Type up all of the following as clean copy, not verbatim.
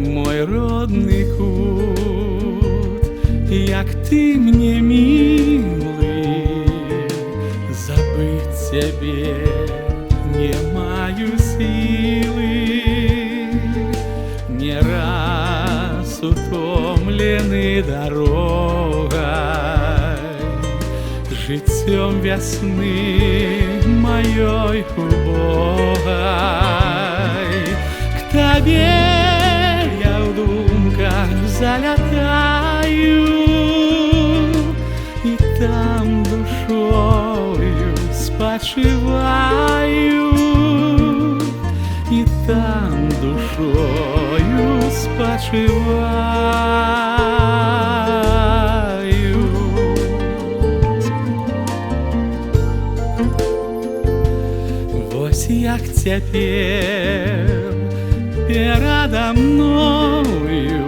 мой родный кут, як ты мне милый, забыть тебе не маю силы. Не раз утомленный дорогой, житьем весны моей убогой, к тебе я в думках залетаю, и там душою спочиваю, и там душою спочиваю. Вось як цяпер перада мною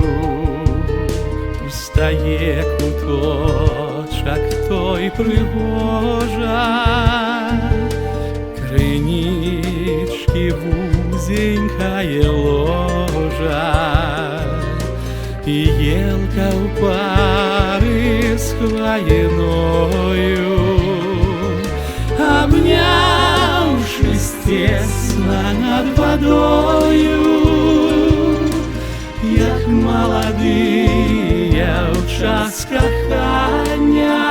устае куточак той прыгожа, крынічкі вузенькае ложа, і елка ў пары з хваіною, обнявшись тесно над водою, як молодые ў час кахання,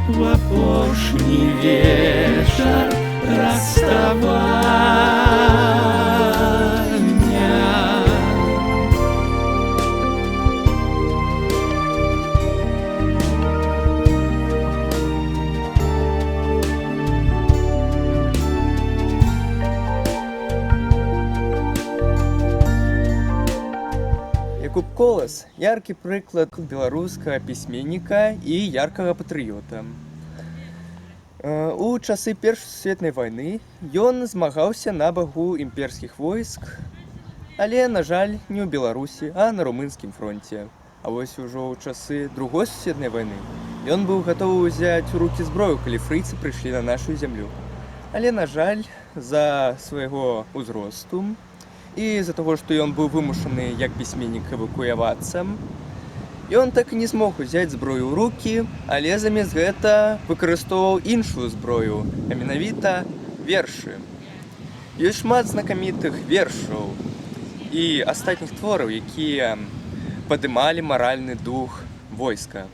в апошні вечар расставання. Якуб Колас – яркі прыклад беларускага пісьменніка і яркага патрыёта. У часы Першай сусветнай вайны ён змагаўся на баку імперскіх войск, але, на жаль, не ў Беларусі, а на румынскім фронце. А вось ужо ў часы Другой сусветнай вайны ён быў гатовы ўзяць у рукі зброю, калі фрыцы прыйшлі на нашу зямлю. Але, на жаль, з-за свайго ўзросту і з-за таго, што ён быў вымушаны як пісьменнік эвакуявацца, ён так і не змог узяць зброю ў рукі, але замест гэта выкарыстоўваў іншую зброю, а менавіта вершы. Ёсць шмат знакамітых вершаў і астатніх твораў, якія падымалі маральны дух войска.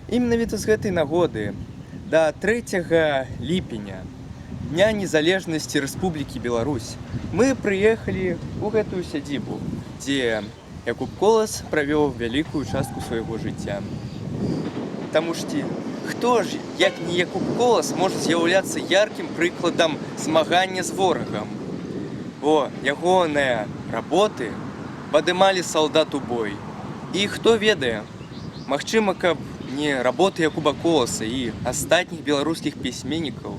І менавіта з гэтай нагоды да 3 ліпеня, Дня незалежнасці Рэспублікі Беларусь, мы прыехалі ў гэтую сядзібу, дзе Якуб Колас правёў вялікую частку свайго жыцця. Таму што хто ж, як не Якуб Колас, можа з'яўляцца яркім прыкладам змагання з ворагам? Бо ягоныя работы падымалі салдат у бой. І хто ведае, магчыма, каб не работы Якуба Коласа і астатніх беларускіх пісьменнікаў,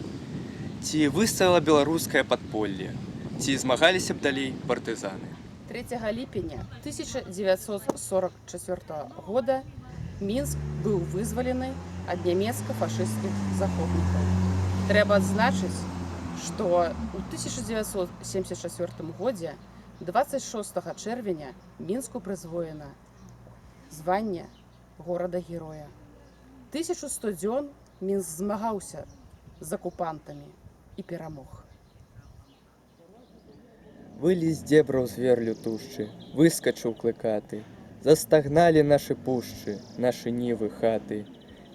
ці выстаяла беларускае падполле, ці змагаліся б далей партызаны. 3 ліпеня 1944 года Мінск быў вызвалены ад нямецка-фашысцкіх захопнікаў. Трэба адзначыць, што ў 1974 годзе 26 чэрвеня Мінску прысвоена званне горада-героя. 1100 дзён Мінск змагаўся з акупантамі і перамог. Вылез дзебраў звер лютушчы, выскачыў клыкаты, застагналі нашы пушчы, нашы нівы, хаты.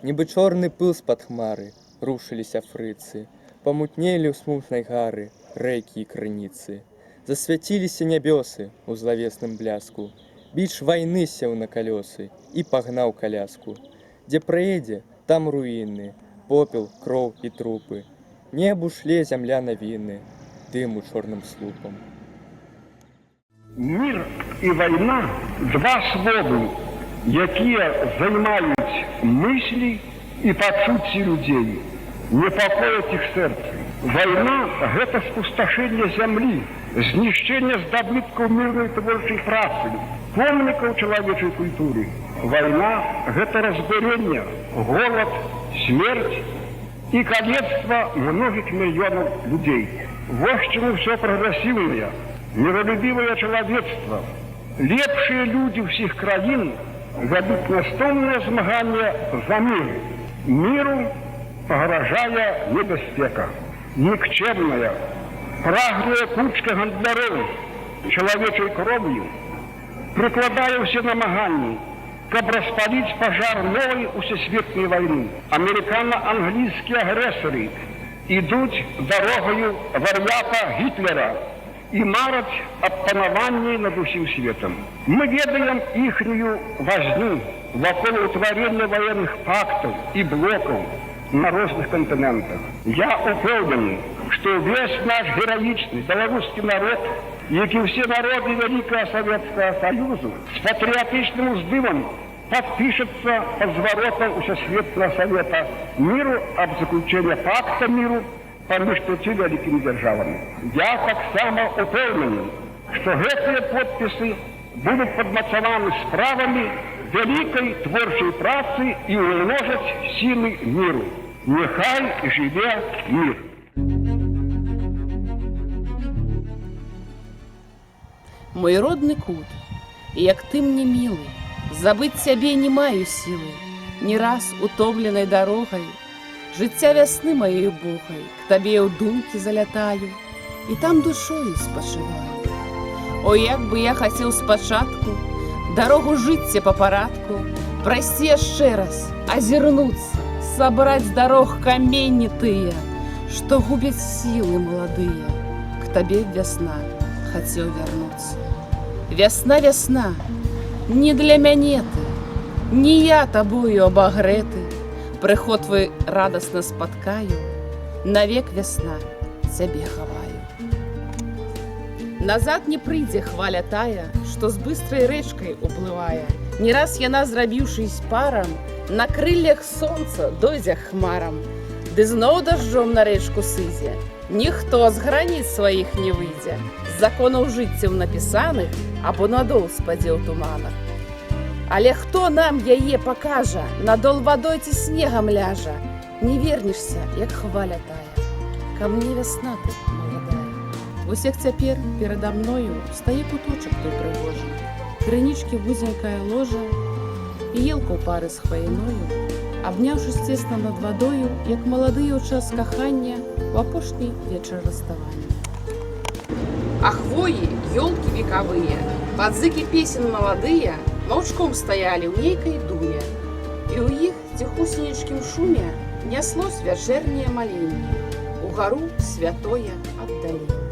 Нібы чорны пыл з-пад хмары, рушыліся фрыцы, памутнелі ў смутнай гары рэкі і крыніцы. Засвяціліся нябёсы ў злавесным бляску, біч вайны сеў на калёсы і пагнаў каляску. Дзе праедзе, там руіны, попел, кроў і трупы. Небу шле зямля навіны, дыму чорным слупам. Мір і вайна – два словы, якія займаюць мыслі і пачуцці людзей, непакояць іх сэрцы. Вайна – гэта спусташэнне зямлі, знішчэнне здабыткаў мірнай творчай працы, помнікаў чалавечай культуры. Вайна – гэта разбурэнне, голад, смерць і калецтва многіх мільёнаў людзей. Вось чаму ўсё прагрэсіўнае, миролюбивое человечество, лепшие люди всех краин ведут настомное змагание за мир. Миру погрожая небезпека. Никчемная, праграя кучка гандляров человечей кровью, прикладая все намагання, каб распалить пожар новой усесветной войны. Американо-английские агрессоры идут дорогою вар'ята Гитлера и марать об пановании над усім светом. Мы ведаем ихнюю возню вокруг утворения военных пактов и блоков на разных континентах. Я упевнений, что весь наш героичный белорусский народ, як и все народы Великого Советского Союза, с патриотичным уздымом подпишется под зворотом Усесветного Совета миру об заключении пакта миру поміж п'яти великими державами. Я так само упевнений, что эти подписи будут подмацованы справами великой творчей працы и умножить силы миру. Нехай живе мир. Мой родный кут, як ты мне милый, забыть тебе не маю силы, не раз утомленной дорогой, життя весны моей бухой, к тебе у думки залятаю, и там душою спочиваю. О, як бы я хотел спочатку дорогу життя по парадку, пройти еще раз, озернуться, собрать с дорог камень тыя, что губят силы молодые. К тебе весна хотел вернуться. Весна, весна, не для мяне ты, не я тобою обогреты, приход твой радостно споткаю, навек весна тебе ховаю. Назад не прыйдзе хваля тая, что с быстрой речкой уплывая, не раз яна, зрабіўшись паром, на крыльях солнца дойдзе хмарам, ды зноў дождем на речку сыдзе, ніхто з границ своих не выйдзе, з законаў жыццяў напісаных або надол спадзе ў туманах. Але хто нам яе пакажа, надол вадой ці снегам ляжа, не вернешься, як хваля тая. Ко мне весна ты, молодая. Вось як цяпер перада мною стае куточак той прыгожы, крынічкі вузенькая ложа і елка ў пары з хваіною, абняўшись цесна над вадою, як маладыя ў час кахання у апошні вечар расставання. А хвоі, ёлкі векавыя, падзыкі песен маладыя маўчком стаялі ў нейкай думе, і ў іх ціхусенечкім шуме няслось вячэрняе маленне, угару святое аддаленне.